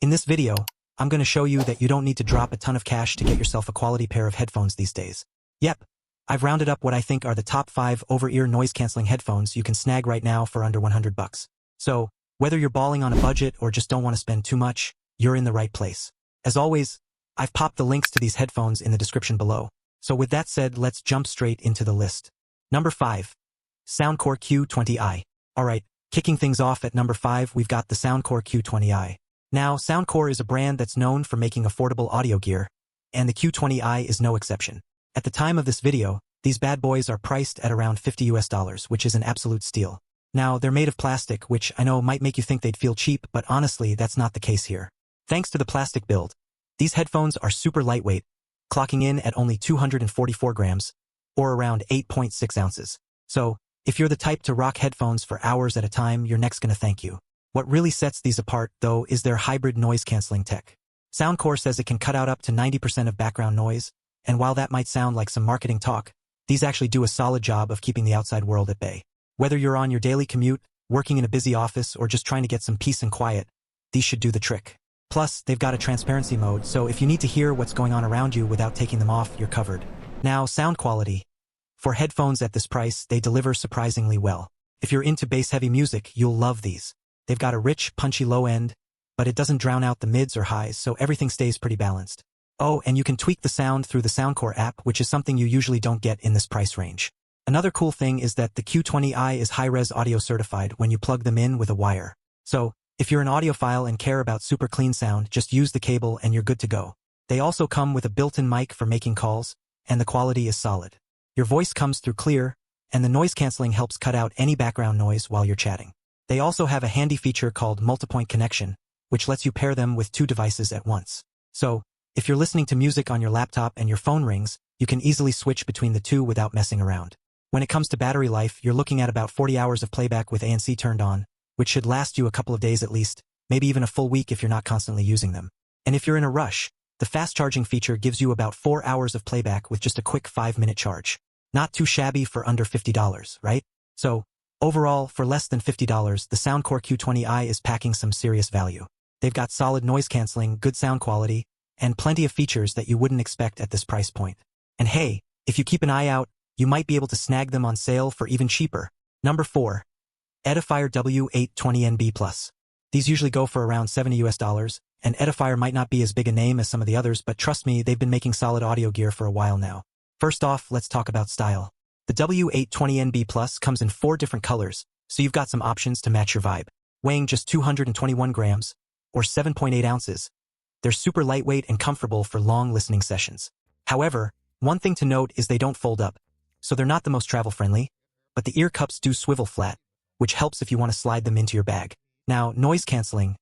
In this video, I'm going to show you that you don't need to drop a ton of cash to get yourself a quality pair of headphones these days. Yep, I've rounded up what I think are the top 5 over-ear noise-canceling headphones you can snag right now for under $100. So, whether you're balling on a budget or just don't want to spend too much, you're in the right place. As always, I've popped the links to these headphones in the description below. So with that said, let's jump straight into the list. Number 5. Soundcore Q20i. Alright, kicking things off at number 5, we've got the Soundcore Q20i. Now, Soundcore is a brand that's known for making affordable audio gear, and the Q20i is no exception. At the time of this video, these bad boys are priced at around $50, which is an absolute steal. Now, they're made of plastic, which I know might make you think they'd feel cheap, but honestly, that's not the case here. Thanks to the plastic build, these headphones are super lightweight, clocking in at only 244 grams, or around 8.6 ounces. So, if you're the type to rock headphones for hours at a time, your neck's gonna thank you. What really sets these apart, though, is their hybrid noise-canceling tech. Soundcore says it can cut out up to 90% of background noise, and while that might sound like some marketing talk, these actually do a solid job of keeping the outside world at bay. Whether you're on your daily commute, working in a busy office, or just trying to get some peace and quiet, these should do the trick. Plus, they've got a transparency mode, so if you need to hear what's going on around you without taking them off, you're covered. Now, sound quality. For headphones at this price, they deliver surprisingly well. If you're into bass-heavy music, you'll love these. They've got a rich, punchy low end, but it doesn't drown out the mids or highs, so everything stays pretty balanced. Oh, and you can tweak the sound through the Soundcore app, which is something you usually don't get in this price range. Another cool thing is that the Q20i is high-res audio certified when you plug them in with a wire. So, if you're an audiophile and care about super clean sound, just use the cable and you're good to go. They also come with a built-in mic for making calls, and the quality is solid. Your voice comes through clear, and the noise canceling helps cut out any background noise while you're chatting. They also have a handy feature called multipoint connection, which lets you pair them with 2 devices at once. So, if you're listening to music on your laptop and your phone rings, you can easily switch between the 2 without messing around. When it comes to battery life, you're looking at about 40 hours of playback with ANC turned on, which should last you a couple of days at least, maybe even a full week if you're not constantly using them. And if you're in a rush, the fast charging feature gives you about 4 hours of playback with just a quick 5-minute charge. Not too shabby for under $50, right? So, overall, for less than $50, the Soundcore Q20i is packing some serious value. They've got solid noise canceling, good sound quality, and plenty of features that you wouldn't expect at this price point. And hey, if you keep an eye out, you might be able to snag them on sale for even cheaper. Number 4. Edifier W820NB+. These usually go for around $70, and Edifier might not be as big a name as some of the others, but trust me, they've been making solid audio gear for a while now. First off, let's talk about style. The W820NB+ comes in 4 different colors, so you've got some options to match your vibe. Weighing just 221 grams, or 7.8 ounces, they're super lightweight and comfortable for long listening sessions. However, one thing to note is they don't fold up, so they're not the most travel-friendly, but the ear cups do swivel flat, which helps if you want to slide them into your bag. Now, noise canceling.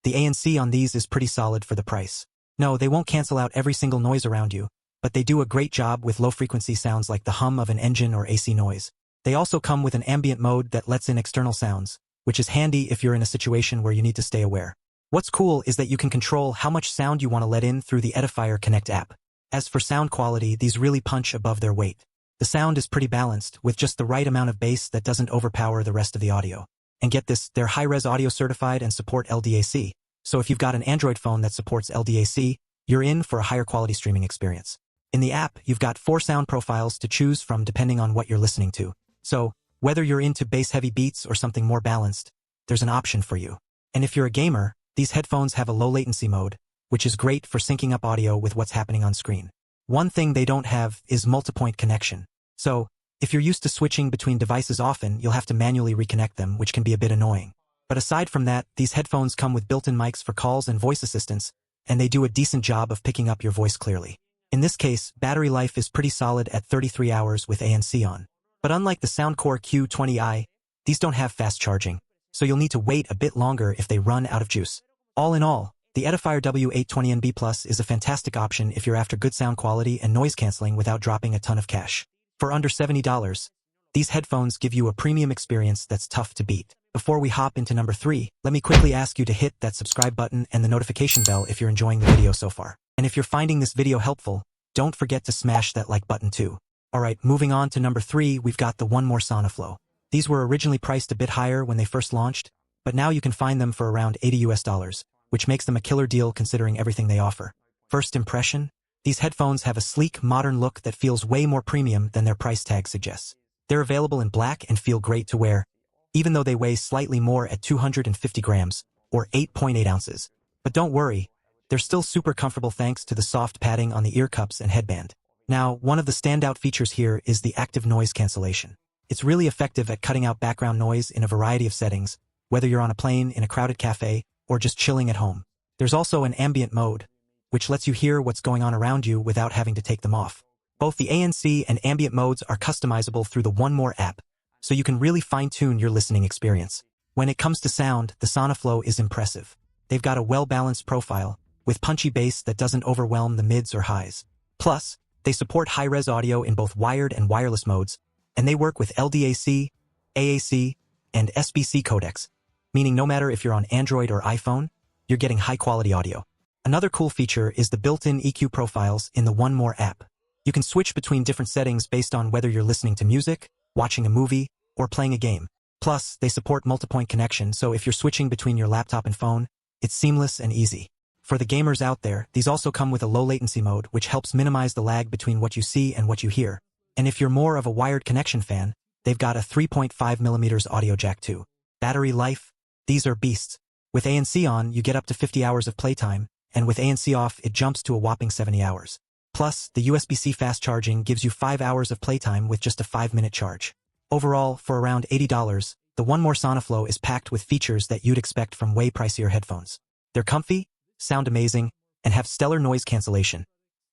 The ANC on these is pretty solid for the price. No, they won't cancel out every single noise around you, but they do a great job with low-frequency sounds like the hum of an engine or AC noise. They also come with an ambient mode that lets in external sounds, which is handy if you're in a situation where you need to stay aware. What's cool is that you can control how much sound you want to let in through the Edifier Connect app. As for sound quality, these really punch above their weight. The sound is pretty balanced, with just the right amount of bass that doesn't overpower the rest of the audio. And get this, they're high-res audio certified and support LDAC. So if you've got an Android phone that supports LDAC, you're in for a higher quality streaming experience. In the app, you've got 4 sound profiles to choose from depending on what you're listening to. So, whether you're into bass-heavy beats or something more balanced, there's an option for you. And if you're a gamer, these headphones have a low latency mode, which is great for syncing up audio with what's happening on screen. One thing they don't have is multipoint connection. So, if you're used to switching between devices often, you'll have to manually reconnect them, which can be a bit annoying. But aside from that, these headphones come with built-in mics for calls and voice assistance, and they do a decent job of picking up your voice clearly. In this case, battery life is pretty solid at 33 hours with ANC on. But unlike the Soundcore Q20i, these don't have fast charging, so you'll need to wait a bit longer if they run out of juice. All in all, the Edifier W820NB+ is a fantastic option if you're after good sound quality and noise canceling without dropping a ton of cash. For under $70, these headphones give you a premium experience that's tough to beat. Before we hop into number 3, let me quickly ask you to hit that subscribe button and the notification bell if you're enjoying the video so far. And if you're finding this video helpful, don't forget to smash that like button too. Alright, moving on to number 3, we've got the One More SonoFlow. These were originally priced a bit higher when they first launched, but now you can find them for around $80. which makes them a killer deal considering everything they offer. First impression? These headphones have a sleek, modern look that feels way more premium than their price tag suggests. They're available in black and feel great to wear, even though they weigh slightly more at 250 grams, or 8.8 ounces. But don't worry, they're still super comfortable thanks to the soft padding on the ear cups and headband. Now, one of the standout features here is the active noise cancellation. It's really effective at cutting out background noise in a variety of settings, whether you're on a plane, in a crowded cafe, or just chilling at home. There's also an ambient mode, which lets you hear what's going on around you without having to take them off. Both the ANC and ambient modes are customizable through the One More app, so you can really fine-tune your listening experience. When it comes to sound, the SonoFlow is impressive. They've got a well-balanced profile, with punchy bass that doesn't overwhelm the mids or highs. Plus, they support high-res audio in both wired and wireless modes, and they work with LDAC, AAC, and SBC codecs, meaning no matter if you're on Android or iPhone, you're getting high-quality audio. Another cool feature is the built-in EQ profiles in the One More app. You can switch between different settings based on whether you're listening to music, watching a movie, or playing a game. Plus, they support multi-point connection, so if you're switching between your laptop and phone, it's seamless and easy. For the gamers out there, these also come with a low latency mode, which helps minimize the lag between what you see and what you hear. And if you're more of a wired connection fan, they've got a 3.5mm audio jack too. Battery life? These are beasts. With ANC on, you get up to 50 hours of playtime, and with ANC off, it jumps to a whopping 70 hours. Plus, the USB-C fast charging gives you 5 hours of playtime with just a 5-minute charge. Overall, for around $80, the One More SonoFlow is packed with features that you'd expect from way pricier headphones. They're comfy, sound amazing, and have stellar noise cancellation,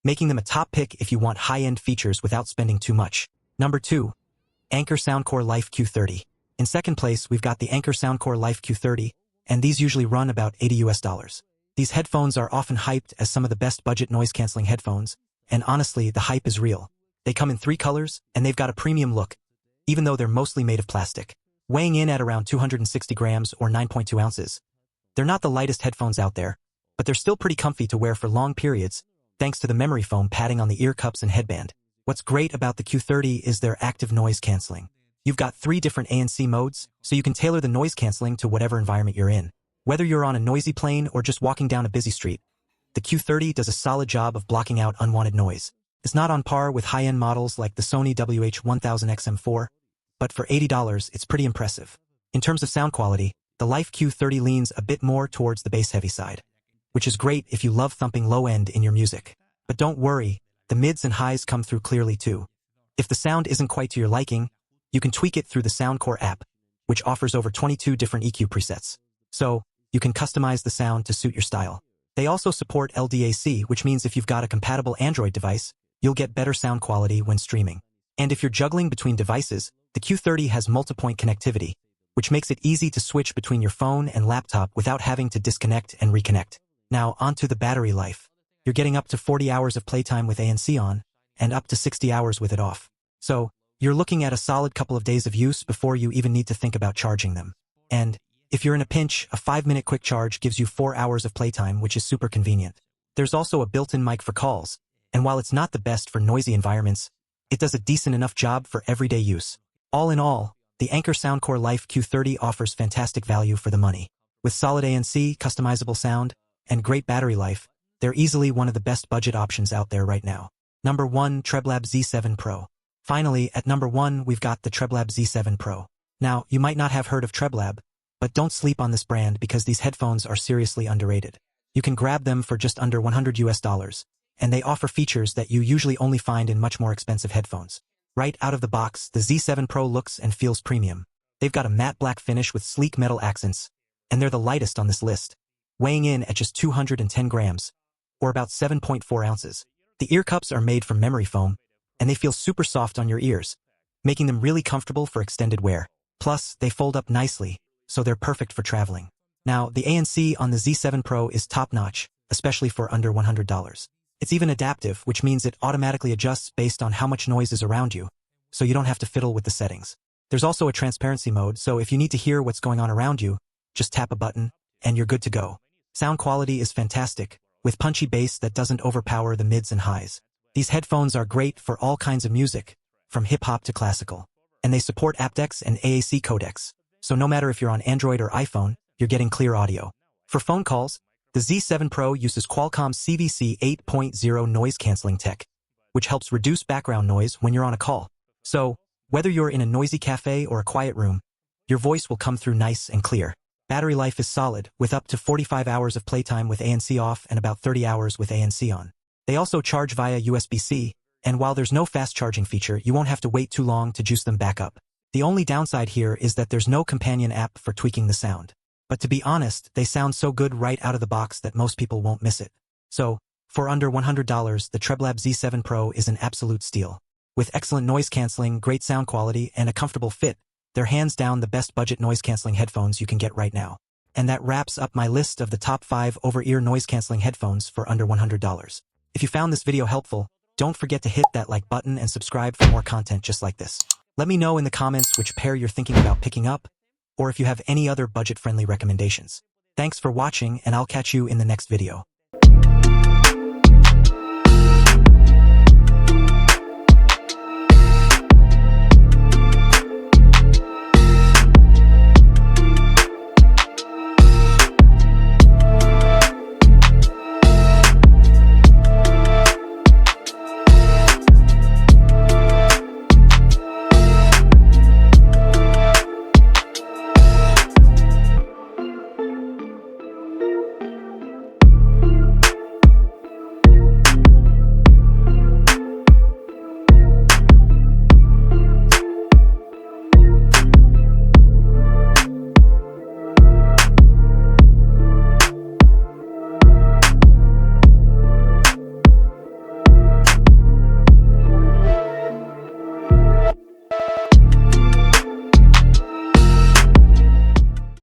making them a top pick if you want high-end features without spending too much. Number 2. Anker Soundcore Life Q30. In second place, we've got the Anker Soundcore Life Q30, and these usually run about $80. These headphones are often hyped as some of the best budget noise-canceling headphones, and honestly, the hype is real. They come in 3 colors, and they've got a premium look, even though they're mostly made of plastic. Weighing in at around 260 grams or 9.2 ounces. They're not the lightest headphones out there, but they're still pretty comfy to wear for long periods, thanks to the memory foam padding on the ear cups and headband. What's great about the Q30 is their active noise canceling. You've got 3 different ANC modes, so you can tailor the noise canceling to whatever environment you're in. Whether you're on a noisy plane or just walking down a busy street, the Q30 does a solid job of blocking out unwanted noise. It's not on par with high-end models like the Sony WH-1000XM4, but for $80, it's pretty impressive. In terms of sound quality, the Life Q30 leans a bit more towards the bass-heavy side, which is great if you love thumping low-end in your music. But don't worry, the mids and highs come through clearly too. If the sound isn't quite to your liking, you can tweak it through the Soundcore app, which offers over 22 different EQ presets. So, you can customize the sound to suit your style. They also support LDAC, which means if you've got a compatible Android device, you'll get better sound quality when streaming. And if you're juggling between devices, the Q30 has multi-point connectivity, which makes it easy to switch between your phone and laptop without having to disconnect and reconnect. Now, onto the battery life. You're getting up to 40 hours of playtime with ANC on, and up to 60 hours with it off. So, you're looking at a solid couple of days of use before you even need to think about charging them. And, if you're in a pinch, a 5-minute quick charge gives you 4 hours of playtime, which is super convenient. There's also a built-in mic for calls, and while it's not the best for noisy environments, it does a decent enough job for everyday use. All in all, the Anker Soundcore Life Q30 offers fantastic value for the money. With solid ANC, customizable sound, and great battery life, they're easily one of the best budget options out there right now. Number 1. TREBLAB Z7 Pro. Finally, at number 1, we've got the TREBLAB Z7 Pro. Now, you might not have heard of TREBLAB, but don't sleep on this brand because these headphones are seriously underrated. You can grab them for just under $100, and they offer features that you usually only find in much more expensive headphones. Right out of the box, the Z7 Pro looks and feels premium. They've got a matte black finish with sleek metal accents, and they're the lightest on this list, weighing in at just 210 grams, or about 7.4 ounces. The ear cups are made from memory foam, and they feel super soft on your ears, making them really comfortable for extended wear. Plus, they fold up nicely, so they're perfect for traveling. Now, the ANC on the Z7 Pro is top-notch, especially for under $100. It's even adaptive, which means it automatically adjusts based on how much noise is around you, so you don't have to fiddle with the settings. There's also a transparency mode, so if you need to hear what's going on around you, just tap a button, and you're good to go. Sound quality is fantastic, with punchy bass that doesn't overpower the mids and highs. These headphones are great for all kinds of music, from hip-hop to classical, and they support aptX and AAC codecs, so no matter if you're on Android or iPhone, you're getting clear audio. For phone calls, The Z7 Pro uses Qualcomm's CVC 8.0 noise cancelling tech, which helps reduce background noise when you're on a call. So, whether you're in a noisy cafe or a quiet room, your voice will come through nice and clear. Battery life is solid, with up to 45 hours of playtime with ANC off and about 30 hours with ANC on. They also charge via USB-C, and while there's no fast charging feature, you won't have to wait too long to juice them back up. The only downside here is that there's no companion app for tweaking the sound. But to be honest, they sound so good right out of the box that most people won't miss it. So, for under $100, the TREBLAB Z7 Pro is an absolute steal. With excellent noise cancelling, great sound quality, and a comfortable fit, they're hands down the best budget noise cancelling headphones you can get right now. And that wraps up my list of the top 5 over-ear noise cancelling headphones for under $100. If you found this video helpful, don't forget to hit that like button and subscribe for more content just like this. Let me know in the comments which pair you're thinking about picking up, or if you have any other budget-friendly recommendations. Thanks for watching, and I'll catch you in the next video.